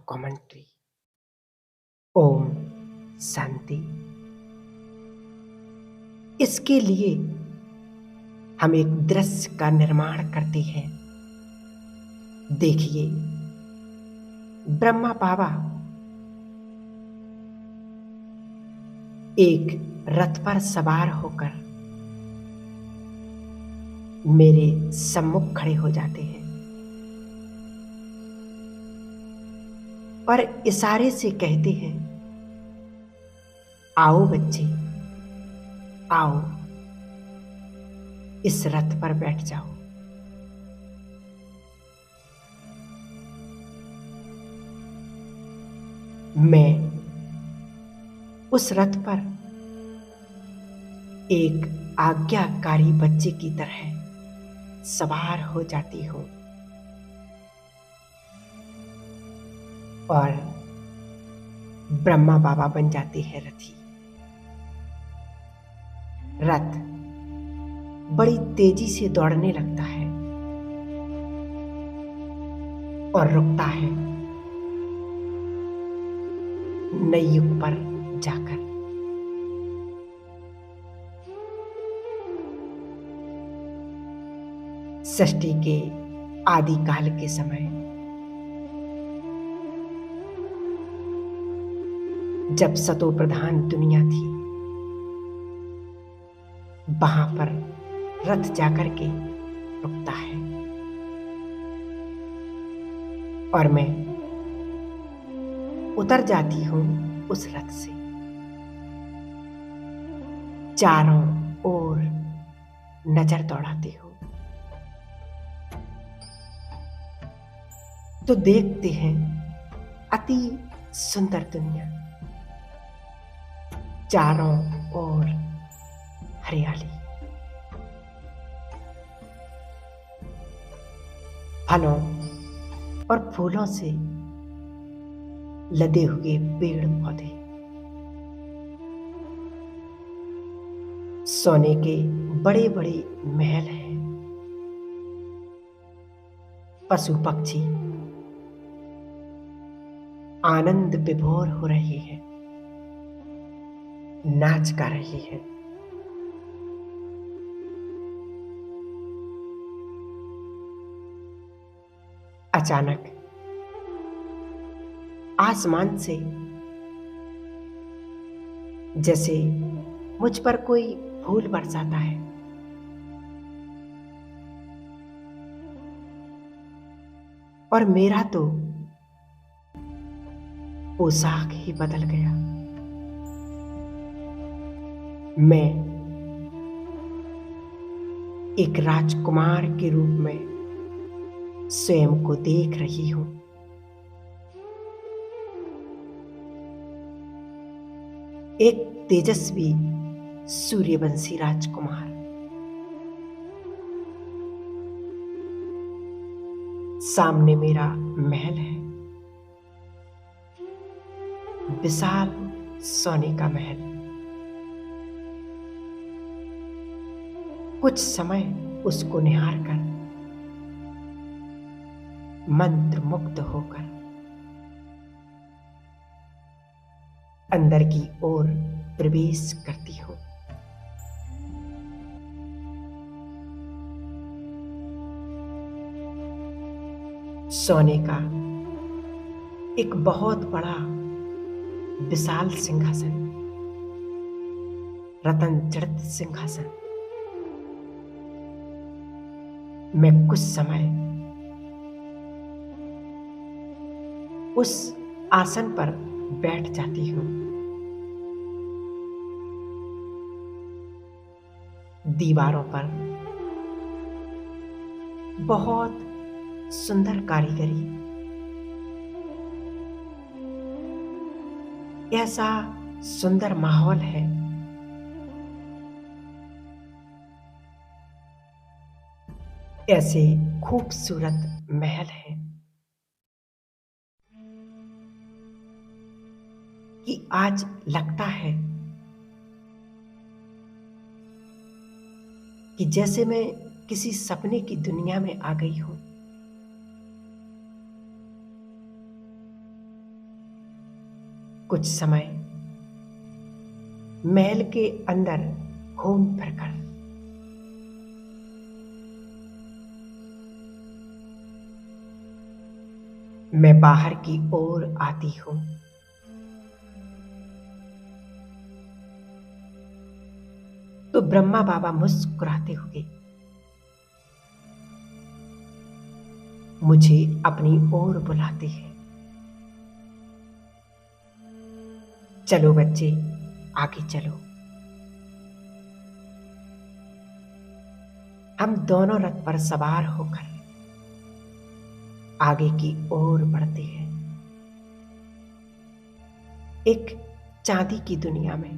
Commentary. Om Shanti. इसके लिए हम एक दृश्य का निर्माण करते हैं। देखिए, ब्रह्मा बाबा एक रथ पर सवार होकर मेरे सम्मुख खड़े हो जाते हैं और इशारे से कहते हैं, आओ बच्चे, आओ, इस रथ पर बैठ जाओ। मैं उस रथ पर एक आज्ञाकारी बच्चे की तरह सवार हो जाती हूं और ब्रह्मा बाबा बन जाते हैं रथी। रथ बड़ी तेजी से दौड़ने लगता है और रुकता है नई युग पर जाकर। सृष्टि के आदिकाल के समय जब सतो प्रधान दुनिया थी, वहां पर रथ जाकर के रुकता है और मैं उतर जाती हूं उस रथ से। चारों ओर नजर दौड़ाती हूं तो देखते हैं अति सुंदर दुनिया। चारों ओर हरियाली, फलों और फूलों से लदे हुए पेड़ पौधे, सोने के बड़े बड़े महल हैं, पशु पक्षी आनंद विभोर हो रहे हैं, नाच गा रहे हैं। अचानक आसमान से जैसे मुझ पर कोई फूल बरसाता है और मेरा तो पोशाक ही बदल गया। मैं एक राजकुमार के रूप में स्वयं को देख रही हूं। एक तेजस्वी सूर्यवंशी राजकुमार। सामने मेरा महल है, विशाल सोने का महल। कुछ समय उसको निहार कर मंत्र मुग्ध होकर अंदर की ओर प्रवेश करती हूं। सोने का एक बहुत बड़ा विशाल सिंहासन, रतन जड़ित सिंहासन। मैं कुछ समय उस आसन पर बैठ जाती हूं। दीवारों पर बहुत सुंदर कारीगरी, ऐसा सुंदर माहौल है। ऐसे खूबसूरत महल है कि आज लगता है कि जैसे मैं किसी सपने की दुनिया में आ गई हूं। कुछ समय महल के अंदर घूम फिरकर मैं बाहर की ओर आती हूं। तो ब्रह्मा बाबा मुस्कुराते हुए मुझे अपनी ओर बुलाते हैं। चलो बच्चे, आगे चलो। हम दोनों रथ पर सवार होकर आगे की ओर बढ़ते हैं। एक चांदी की दुनिया में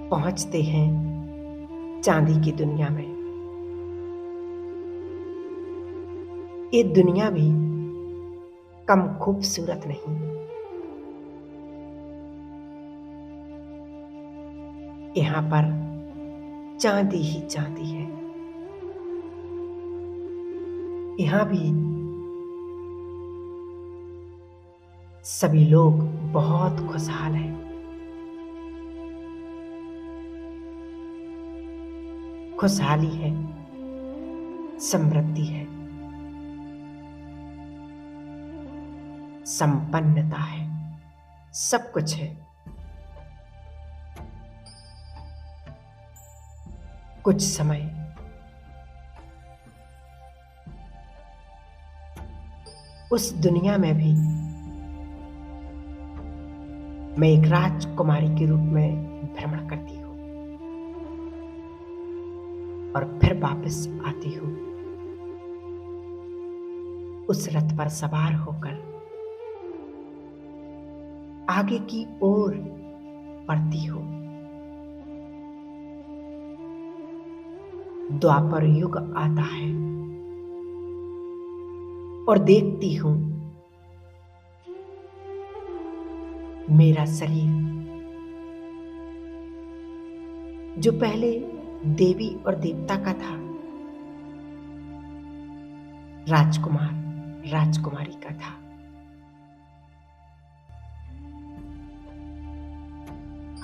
पहुंचते हैं। चांदी की दुनिया में ये दुनिया भी कम खूबसूरत नहीं। यहां पर चांदी ही चांदी है। यहां भी सभी लोग बहुत खुशहाल हैं। खुशहाली है, समृद्धि है, संपन्नता है, सब कुछ है। कुछ समय उस दुनिया में भी मैं एक राजकुमारी के रूप में भ्रमण करती हूँ और फिर वापस आती हूँ। उस रथ पर सवार होकर आगे की ओर बढ़ती हूँ। द्वापर युग आता है और देखती हूं मेरा शरीर जो पहले देवी और देवता का था, राजकुमार राजकुमारी का था,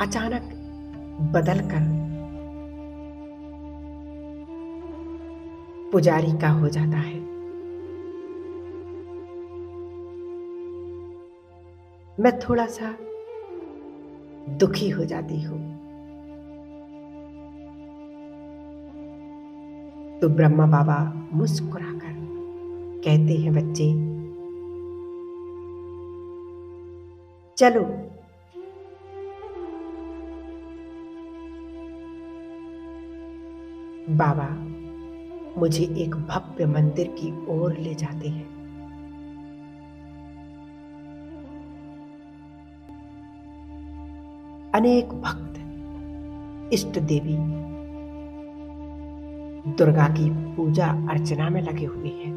अचानक बदलकर पुजारी का हो जाता है। मैं थोड़ा सा दुखी हो जाती हूं। तो ब्रह्मा बाबा मुस्कुराकर कहते हैं, बच्चे चलो। बाबा मुझे एक भव्य मंदिर की ओर ले जाते हैं। अनेक भक्त इष्ट देवी दुर्गा की पूजा अर्चना में लगे हुए हैं।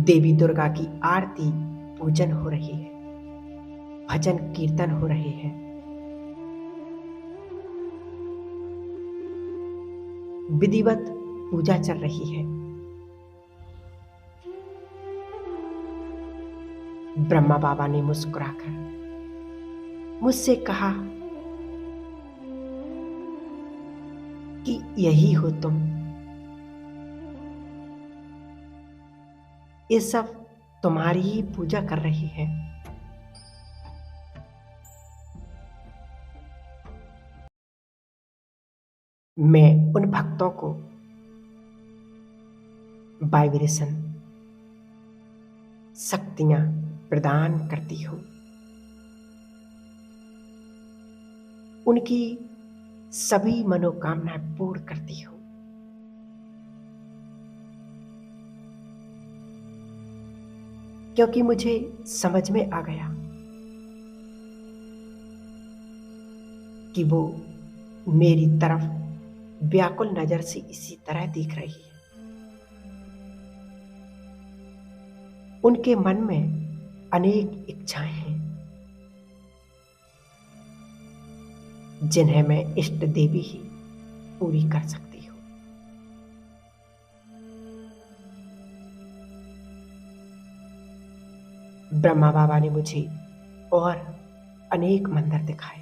देवी दुर्गा की आरती पूजन हो रही है, भजन कीर्तन हो रहे हैं। विधिवत पूजा चल रही है। ब्रह्मा बाबा ने मुस्कुराकर मुझसे कहा कि यही हो तुम। ये सब तुम्हारी ही पूजा कर रही है। मैं उन भक्तों को वाइब्रेशन शक्तियां प्रदान करती हूं। उनकी सभी मनोकामनाएं पूर्ण करती हूं। क्योंकि मुझे समझ में आ गया कि वो मेरी तरफ व्याकुल नजर से इसी तरह देख रही है। उनके मन में अनेक इच्छाएं हैं जिन्हें मैं इष्ट देवी ही पूरी कर सकती ब्रह्मा बाबा ने मुझे और अनेक मंदिर दिखाए।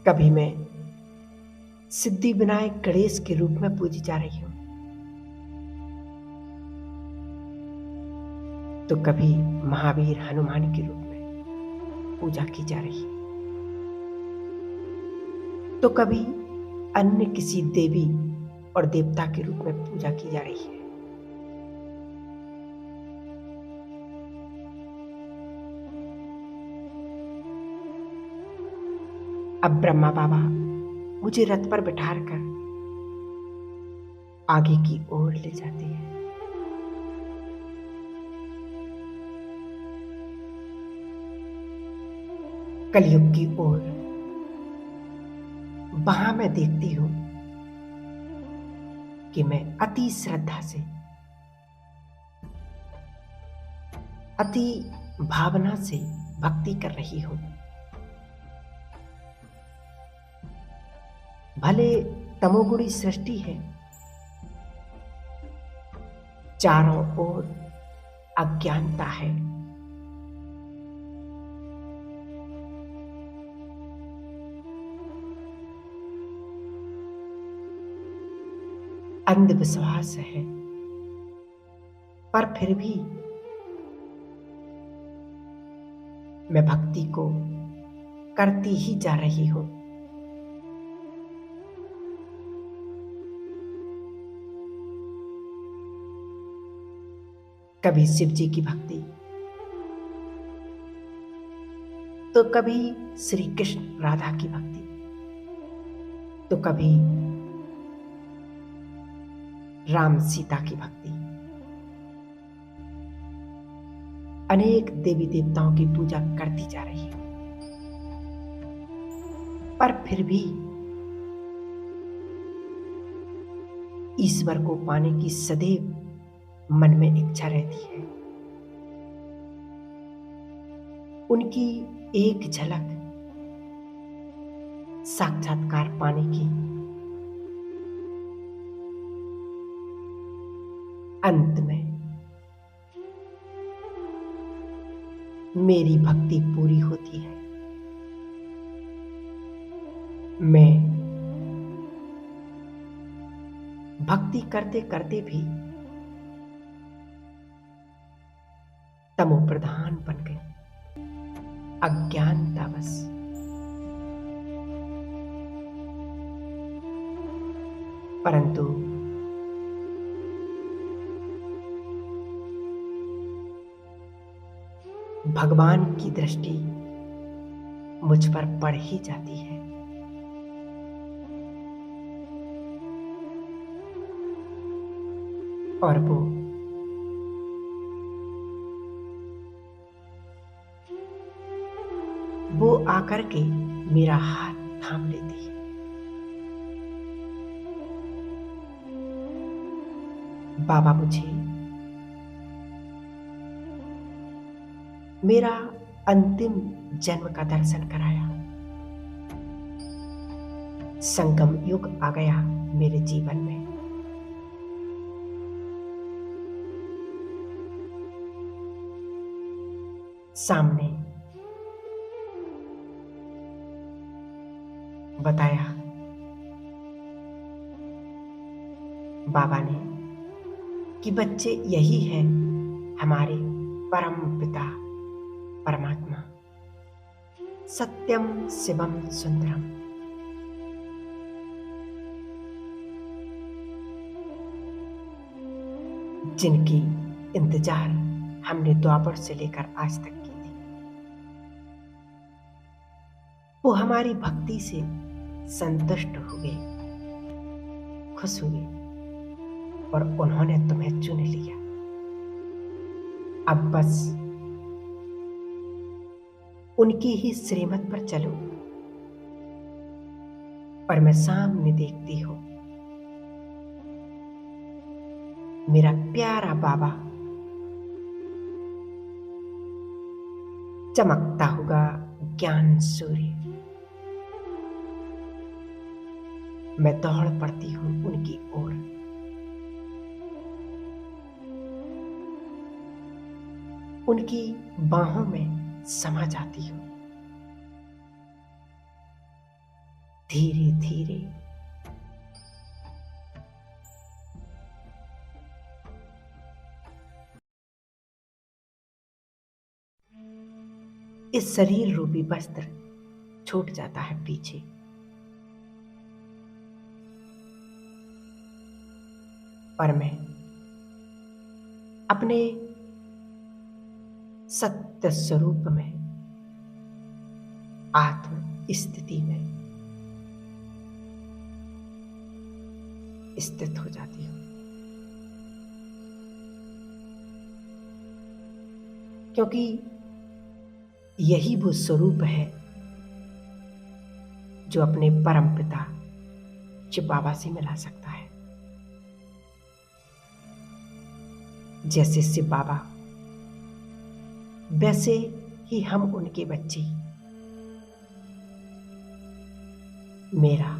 कभी मैं सिद्धि विनायक गणेश के रूप में पूजी जा रही हूं, तो कभी महावीर हनुमान के रूप में पूजा की जा रही है, तो कभी अन्य किसी देवी और देवता के रूप में पूजा की जा रही है। अब ब्रह्मा बाबा मुझे रथ पर बिठाकर आगे की ओर ले जाते हैं। कलयुग की ओर वहां मैं देखती हूं कि मैं अति श्रद्धा से, अति भावना से भक्ति कर रही हूं। भले तमोगुणी सृष्टि है, चारों ओर अज्ञानता है, अंधविश्वास है, पर फिर भी मैं भक्ति को करती ही जा रही हूं। कभी शिव जी की भक्ति, तो कभी श्री कृष्ण राधा की भक्ति, तो कभी राम सीता की भक्ति। अनेक देवी देवताओं की पूजा करती जा रही हूं, पर फिर भी ईश्वर को पाने की सदैव मन में इच्छा रहती है। उनकी एक झलक साक्षात्कार पाने की। अंत में मेरी भक्ति पूरी होती है। मैं भक्ति करते करते भी तमो प्रधान बन गई, अज्ञानता बस। परंतु भगवान की दृष्टि मुझ पर पड़ ही जाती है। और वो आकर के मेरा हाथ थाम लेती है। बाबा मुझे मेरा अंतिम जन्म का दर्शन कराया। संगम युग आ गया मेरे जीवन में। सामने बताया बाबा ने कि बच्चे यही है हमारे परम पिता परमात्मा, सत्यम शिवम सुंदरम। जिनकी इंतजार हमने द्वापर से लेकर आज तक की थी, वो हमारी भक्ति से संतुष्ट हुए, खुश हुए और उन्होंने तुम्हें चुन लिया। अब बस उनकी ही श्रीमत पर चलो। और मैं सामने देखती हूं मेरा प्यारा बाबा चमकता हुआ ज्ञान सूर्य। मैं दौड़ पड़ती हूं उनकी ओर। उनकी बाहों में समा जाती हूँ। धीरे धीरे इस शरीर रूपी वस्त्र छूट जाता है पीछे। और मैं अपने सत्य स्वरूप में, आत्म स्थिति में स्थित हो जाती हूँ। क्योंकि यही वो स्वरूप है जो अपने परम पिता शिव बाबा से मिला सकता है। जैसे शिव बाबा, वैसे ही हम उनके बच्चे। मेरा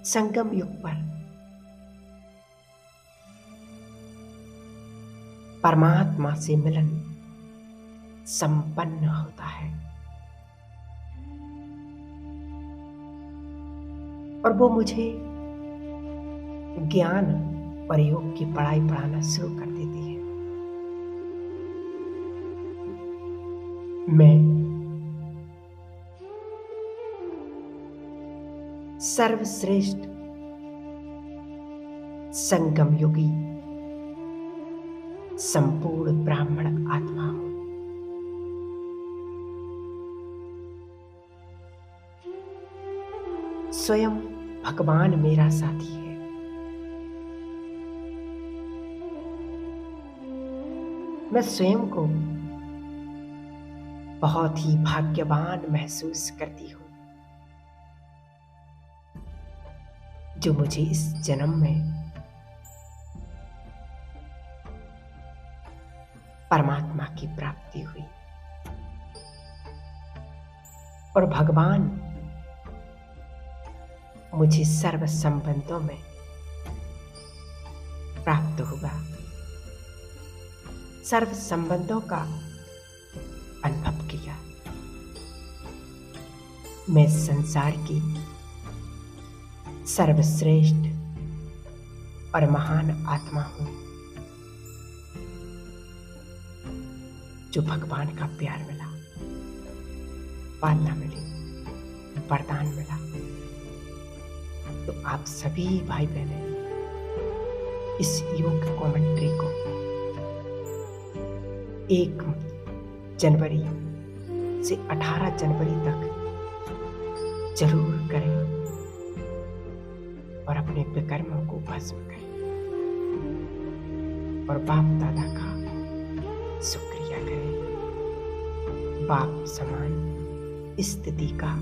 संगम युग पर परमात्मा से मिलन संपन्न होता है और वो मुझे ज्ञान और योग की पढ़ाई पढ़ाना शुरू कर देती है। मैं सर्वश्रेष्ठ संगम योगी संपूर्ण ब्राह्मण आत्मा हूं। स्वयं भगवान मेरा साथी है। मैं स्वयं को बहुत ही भाग्यवान महसूस करती हूँ जो मुझे इस जन्म में परमात्मा की प्राप्ति हुई और भगवान मुझे सर्व संबंधों में प्राप्त होगा। सर्व संबंधों का अनुभव किया। मैं संसार की सर्वश्रेष्ठ और महान आत्मा हूं जो भगवान का प्यार मिला, पालना मिली, वरदान मिला। तो आप सभी भाई बहनें इस योग कमेंट्री को 1 जनवरी से 18 जनवरी तक जरूर करें और अपने विकर्मों को भस्म करें और बाप दादा का शुक्रिया करें। बाप समान स्थिति का